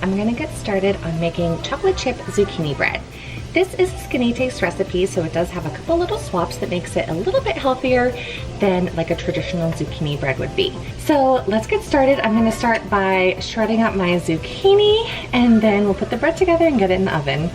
I'm gonna get started on making chocolate chip zucchini bread. This is a skinny taste recipe, so it does have a couple little swaps that makes it a little bit healthier than like a traditional zucchini bread would be. So let's get started. I'm gonna start by shredding up my zucchini, and then we'll put the bread together and get it in the oven.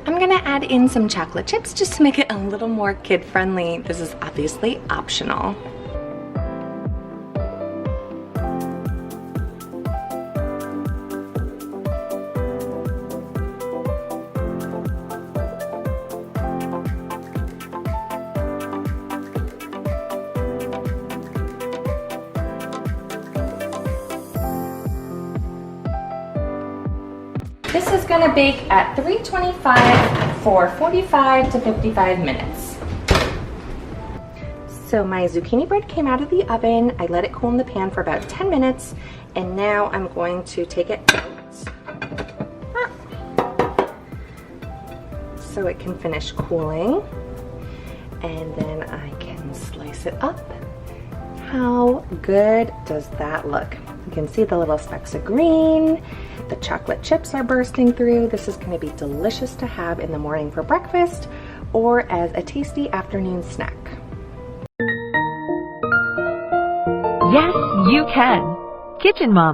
I'm gonna add in some chocolate chips just to make it a little more kid-friendly. This is obviously optional. This is gonna bake at 325 for 45 to 55 minutes. So my zucchini bread came out of the oven. I let it cool in the pan for about 10 minutes, and now I'm going to take it out so it can finish cooling, and then I can slice it up. How good does that look? You can see the little specks of green. The chocolate chips are bursting through. This is going to be delicious to have in the morning for breakfast or as a tasty afternoon snack. Yes, you can. Kitchen Mama.